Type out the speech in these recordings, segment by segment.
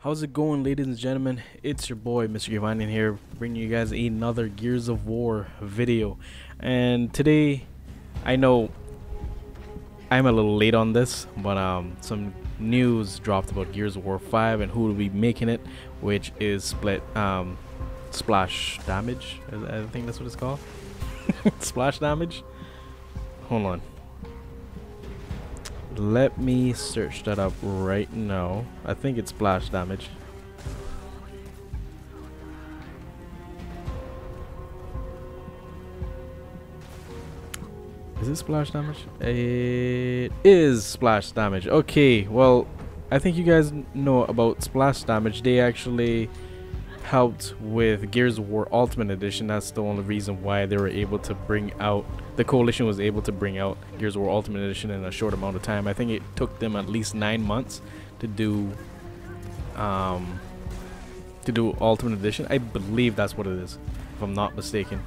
How's it going, ladies and gentlemen? It's your boy Mr Caymanian here, bringing you guys another Gears of War video. And today, I know I'm a little late on this, but some news dropped about Gears of War 5 and who will be making it, which is Splash Damage. I think that's what it's called. Splash Damage. Hold on. Let me search that up right now. I think it's Splash Damage. Is it Splash Damage? It is Splash Damage. Okay, well, I think you guys know about Splash Damage. They actually helped with Gears of War Ultimate Edition. That's the only reason why they were able to bring out, the Coalition was able to bring out Gears of War Ultimate Edition in a short amount of time. I think it took them at least 9 months to do Ultimate Edition. I believe that's what it is, if I'm not mistaken.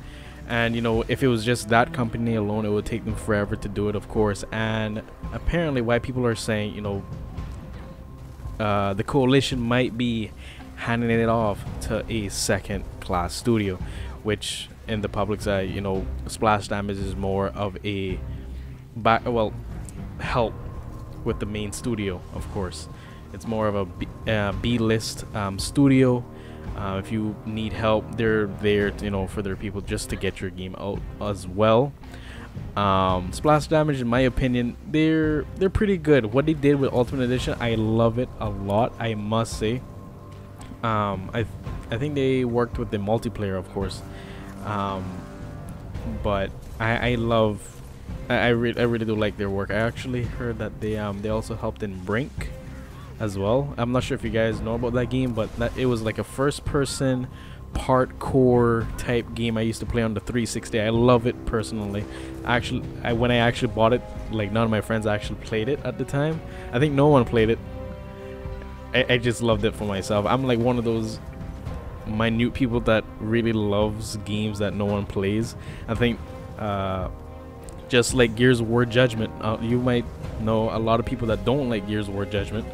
And you know, if it was just that company alone, it would take them forever to do it, of course. And apparently why people are saying, you know, the Coalition might be handing it off to a second class studio, which in the public's eye, you know, Splash Damage is more of a help with the main studio. Of course, it's more of a B-list studio. If you need help, they're there to, you know, for their people, just to get your game out as well. Splash Damage, in my opinion, they're pretty good. What they did with Ultimate Edition, I love it a lot, I must say. I think they worked with the multiplayer, of course, but I really do like their work. I actually heard that they also helped in Brink as well. I'm not sure if you guys know about that game, but it was like a first-person parkour type game I used to play on the 360. I love it personally. Actually, when I actually bought it, like, none of my friends actually played it at the time. I think no one played it. I just loved it for myself. I'm like one of those minute people that really loves games that no one plays. I think just like Gears of War Judgment, you might know a lot of people that don't like Gears of War Judgment,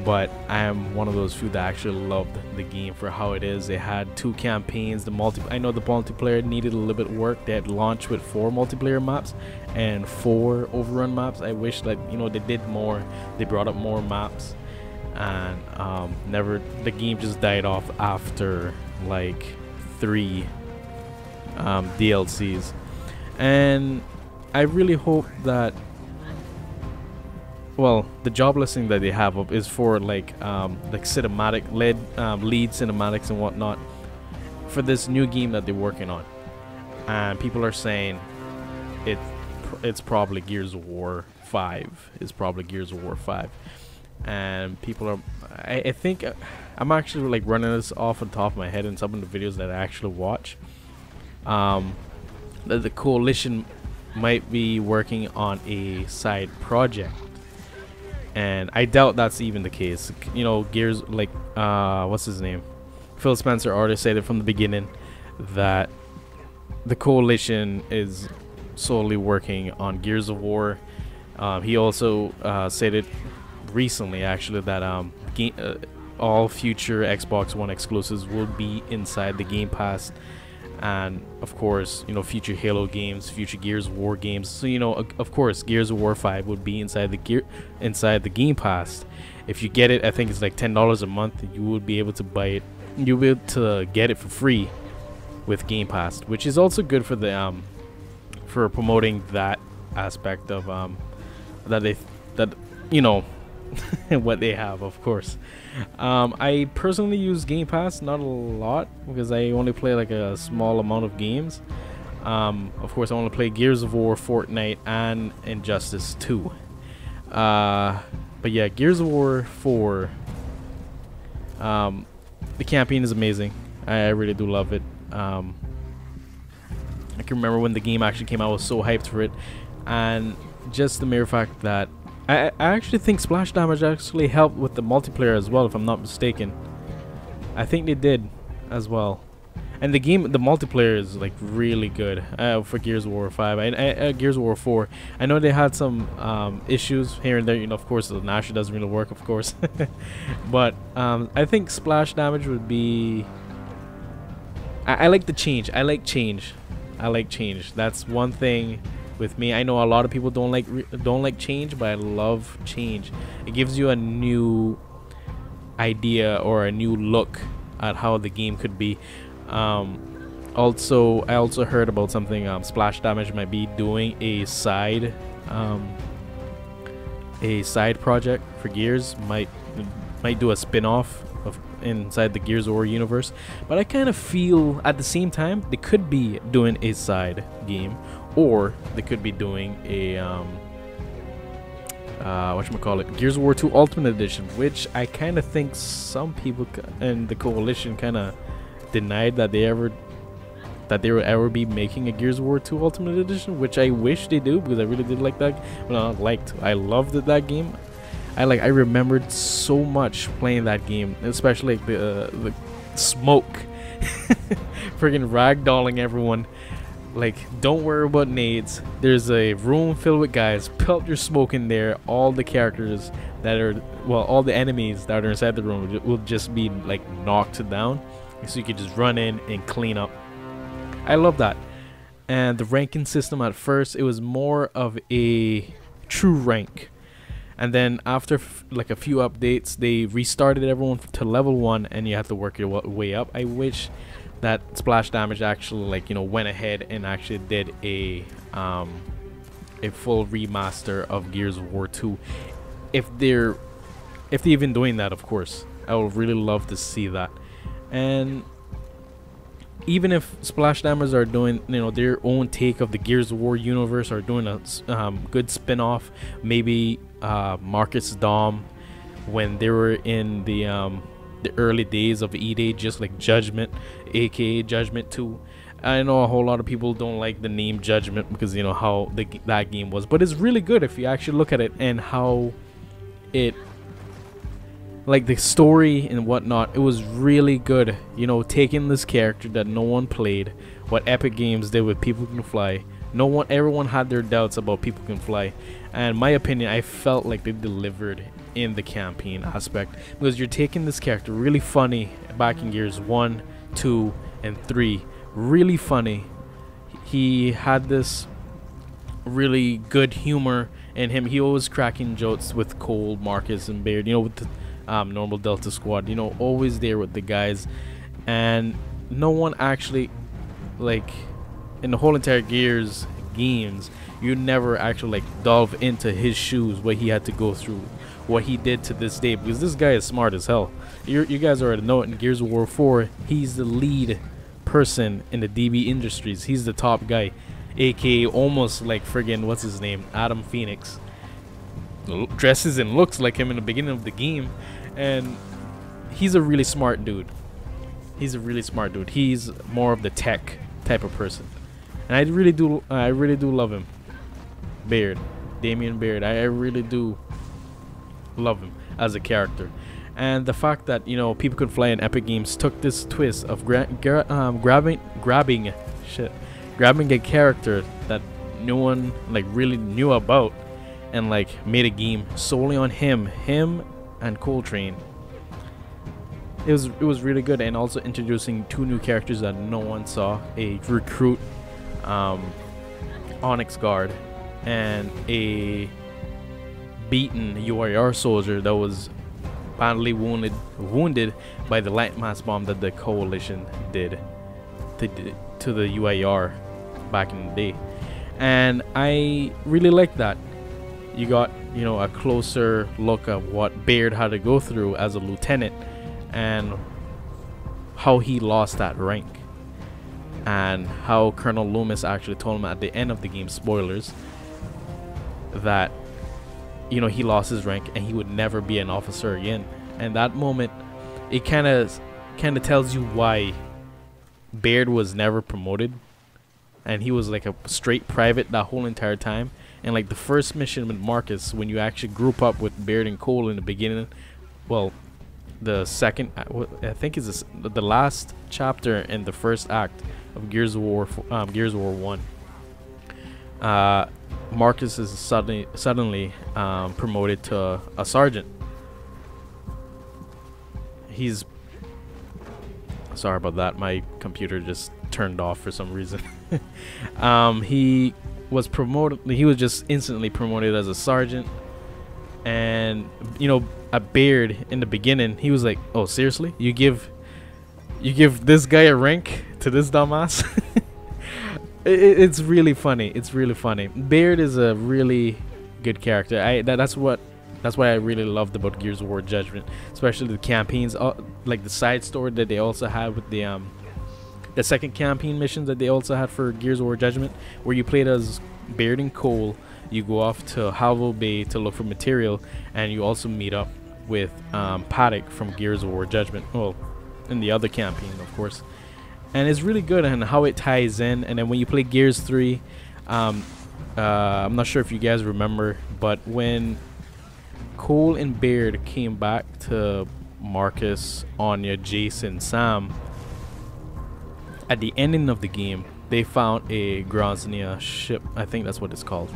but I am one of those few that actually loved the game for how it is. They had 2 campaigns. I know the multiplayer needed a little bit of work. They had launched with 4 multiplayer maps and 4 overrun maps. I wish that, you know, they did more. They brought up more maps. And the game just died off after like 3 DLCs. And I really hope that, well, the job listing that they have up is for like cinematic lead cinematics and whatnot for this new game that they're working on. And people are saying it's probably Gears of War 5. It's probably Gears of War 5. And people are, I think, I'm actually like running this off the top of my head in some of the videos that I actually watch, that the Coalition might be working on a side project, and I doubt that's even the case. You know, Gears, like what's his name, Phil Spencer already said it from the beginning that the Coalition is solely working on Gears of War. He also said it recently, actually, that all future Xbox One exclusives will be inside the Game Pass, and of course, you know, future Halo games, future Gears of War games. So, you know, of course, Gears of War 5 would be inside the Game Pass. If you get it, I think it's like $10 a month. You would be able to buy it. You'll be able to get it for free with Game Pass, which is also good for the for promoting that aspect of that you know. What they have, of course. I personally use Game Pass, not a lot, because I only play like a small amount of games. Of course, I want to play Gears of War, Fortnite, and Injustice 2. But yeah, Gears of War 4, the campaign is amazing. I really do love it. I can remember when the game actually came out, I was so hyped for it, and just the mere fact that I actually think Splash Damage actually helped with the multiplayer as well, if I'm not mistaken. I think they did as well. And the game, the multiplayer is like really good for Gears of War 5. Gears of War 4. I know they had some issues here and there. You know, of course, the Nash doesn't really work, of course. But I think splash damage would be. I like the change. I like change. That's one thing with me. I know a lot of people don't like change, but I love change. It gives you a new idea or a new look at how the game could be. Also, I also heard about something. Splash damage might be doing a side project for Gears. Might do a spin-off of inside the Gears of War universe. But I kind of feel at the same time they could be doing a side game, or they could be doing a whatchamacallit, Gears of War 2 Ultimate Edition, which I kind of think some people and the coalition kind of denied that they would ever be making a Gears of War 2 Ultimate Edition, which I wish they do, because I really did like that. Well, I loved that game. I remembered so much playing that game, especially like the smoke, friggin' ragdolling everyone. Like, don't worry about nades. There's a room filled with guys. Pelt your smoke in there. All the characters that are, well, all the enemies that are inside the room will just be like knocked down, so you can just run in and clean up. I love that. And the ranking system, at first it was more of a true rank, and then after like a few updates, they restarted everyone to level 1, and you have to work your way up. I wish that splash damage actually, like, you know, went ahead and actually did a full remaster of Gears of War 2. If they're even doing that, of course, I would really love to see that. And even if splash damage are doing, you know, their own take of the Gears of War universe, or doing a good spin-off, maybe Marcus Dom, when they were in the early days of E-Day, just like Judgment, aka Judgment 2. I know a whole lot of people don't like the name Judgment because, you know, how that game was, but it's really good if you actually look at it and how it, like, the story and whatnot. It was really good, you know, taking this character that no one played, what Epic Games did with People Can Fly. Everyone had their doubts about People Can Fly, and my opinion, I felt like they delivered in the campaign aspect, because you're taking this character really funny back in Gears 1, 2, and 3. Really funny. He had this really good humor in him. He always cracking jokes with Cole, Marcus, and Baird, you know, with the normal Delta Squad, you know, always there with the guys. And no one actually, like, in the whole entire Gears games, you never actually like delve into his shoes, what he had to go through, what he did to this day, because this guy is smart as hell. You guys already know it. In Gears of War 4, he's the lead person in the DB Industries. He's the top guy, aka almost like friggin' what's his name, Adam Phoenix. Dresses and looks like him in the beginning of the game, and he's a really smart dude. He's more of the tech type of person, and I really do love him. Damian Baird, I really do love him as a character. And the fact that, you know, People Can Fly in Epic Games took this twist of grabbing a character that no one like really knew about, and like made a game solely on him and Coltrane. It was really good, and also introducing 2 new characters that no one saw: a recruit, Onyx Guard, and a beaten UIR soldier that was badly wounded by the light mass bomb that the coalition did to the UIR back in the day. And I really like that. You got, you know, a closer look at what Baird had to go through as a lieutenant, and how he lost that rank, and how Colonel Loomis actually told him at the end of the game, spoilers, that, you know, he lost his rank and he would never be an officer again. And that moment, it kind of tells you why Baird was never promoted, and he was like a straight private that whole entire time. And like the first mission with Marcus, when you actually group up with Baird and Cole in the beginning, well, the second, I think is the last chapter in the first act of Gears of War, Gears of War 1. Marcus is suddenly promoted to a sergeant. He's sorry about that. My computer just turned off for some reason. He was promoted. He was just instantly promoted as a sergeant, and you know, a Beard in the beginning, he was like, "Oh, seriously? You give this guy a rank to this dumbass?" It's really funny. It's really funny. Beard is a really good character. That's what I really loved about Gears of War Judgment, especially the campaigns, like the side story that they also had with the second campaign missions that they also had for Gears of War Judgment, where you played as Beard and Cole. You go off to Halvo Bay to look for material, and you also meet up with Paddock from Gears of War Judgment. Well, in the other campaign, of course. And it's really good and how it ties in. And then when you play Gears 3, I'm not sure if you guys remember, but when Cole and Beard came back to Marcus, Anya, Jason, Sam, at the ending of the game, they found a Groznia ship. I think that's what it's called.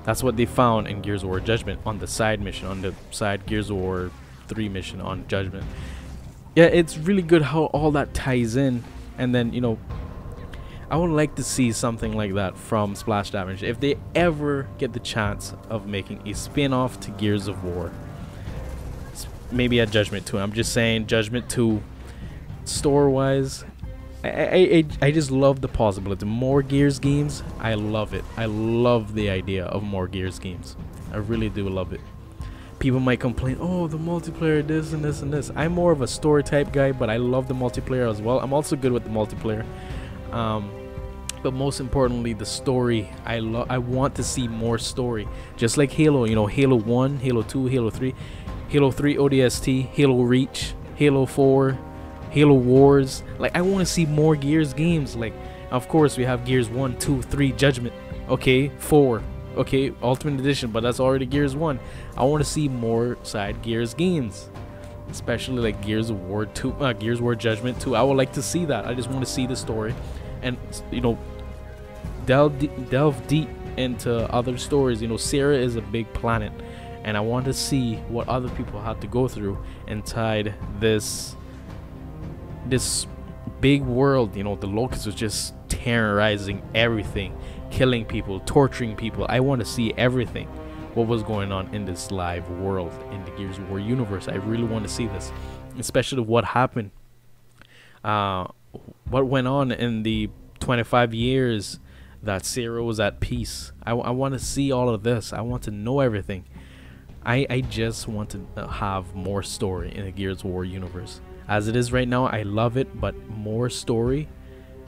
That's what they found in Gears of War Judgment on the side mission, on the side Gears of War 3 mission on Judgment. Yeah, it's really good how all that ties in. And then, you know, I would like to see something like that from Splash Damage if they ever get the chance of making a spin-off to Gears of War. Maybe at Judgment 2. I'm just saying, Judgment 2, store-wise, I just love the possibility. More Gears games, I love it. I love the idea of more Gears games. I really do love it. People might complain, oh, the multiplayer, this and this and this. I'm more of a story type guy, but I love the multiplayer as well. I'm also good with the multiplayer. But most importantly, the story. I want to see more story. Just like Halo, you know, Halo 1, Halo 2, Halo 3, Halo 3 ODST, Halo Reach, Halo 4, Halo Wars. Like, I want to see more Gears games. Like, of course, we have Gears 1, 2, 3, Judgment. Okay, 4. Okay, Ultimate Edition, but that's already Gears 1. I want to see more side Gears games, especially like Gears of War 2, Gears of War Judgment 2. I would like to see that. I just want to see the story, and you know, delve deep into other stories. You know, Sarah is a big planet, and I want to see what other people had to go through inside this big world. You know, the Locust was just terrorizing everything, killing people, torturing people. I want to see everything, what was going on in this live world in the Gears of War universe. I really want to see this, especially what happened, what went on in the 25 years that Sarah was at peace. I want to see all of this. I want to know everything. I just want to have more story in the Gears of War universe. As it is right now, I love it, but more story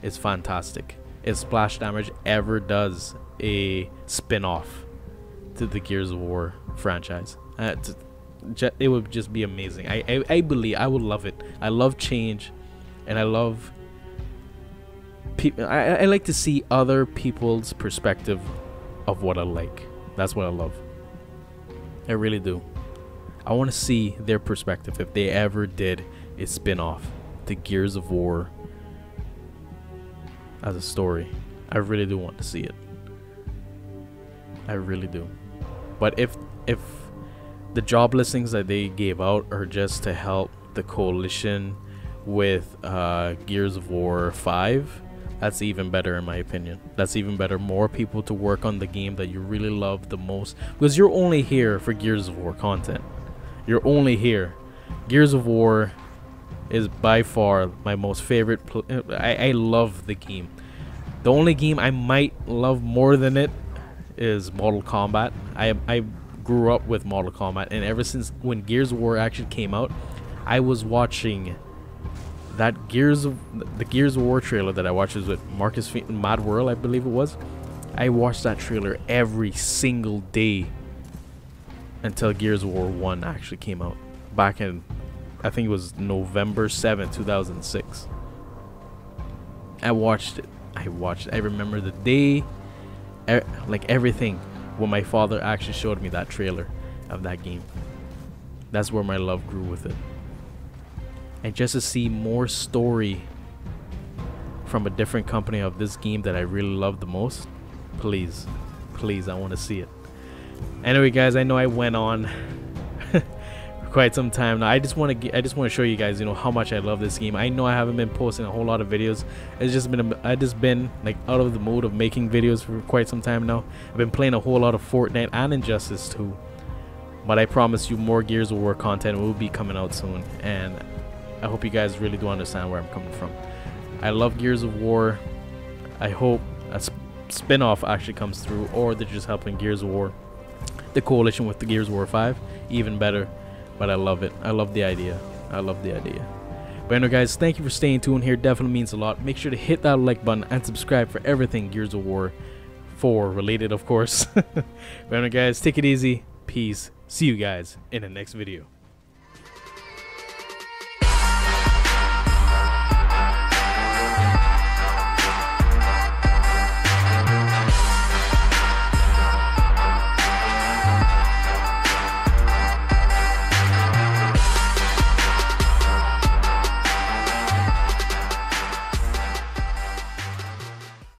is fantastic. If Splash Damage ever does a spin-off to the Gears of War franchise, it would just be amazing. I believe I would love it. I love change, and I love people. I like to see other people's perspective of what I like. That's what I love. I really do. I want to see their perspective if they ever did a spin-off to Gears of War as a story. I really do want to see it. I really do. But if the job listings that they gave out are just to help the coalition with Gears of War 5, that's even better in my opinion. That's even better. More people to work on the game that you really love the most, because you're only here for Gears of War content. You're only here. Gears of War is by far my most favorite. I love the game. The only game I might love more than it is Mortal Kombat. I grew up with Mortal Kombat, and ever since when Gears of War actually came out, I was watching that the Gears of War trailer that I watched was with Marcus Mad World, I believe it was. I watched that trailer every single day until Gears of War 1 actually came out back in, I think it was November 7th, 2006. I watched it. I remember the day, like everything, when my father actually showed me that trailer of that game. That's where my love grew with it. and just to see more story from a different company of this game that I really love the most, please, I want to see it. Anyway, guys, I know I went on for quite some time now. I just want to show you guys, you know, how much I love this game. I know I haven't been posting a whole lot of videos. It's just been I just been like out of the mood of making videos for quite some time now. I've been playing a whole lot of Fortnite and Injustice 2, but I promise you more Gears of War content will be coming out soon, and I hope you guys really do understand where I'm coming from. I love Gears of War. I hope a spin-off actually comes through, or they're just helping Gears of War, the coalition with the Gears of War 5, even better. But I love it. I love the idea. I love the idea. But anyway, guys, thank you for staying tuned here. Definitely means a lot. Make sure to hit that like button and subscribe for everything Gears of War 4 related, of course. But anyway, guys, take it easy. Peace. See you guys in the next video.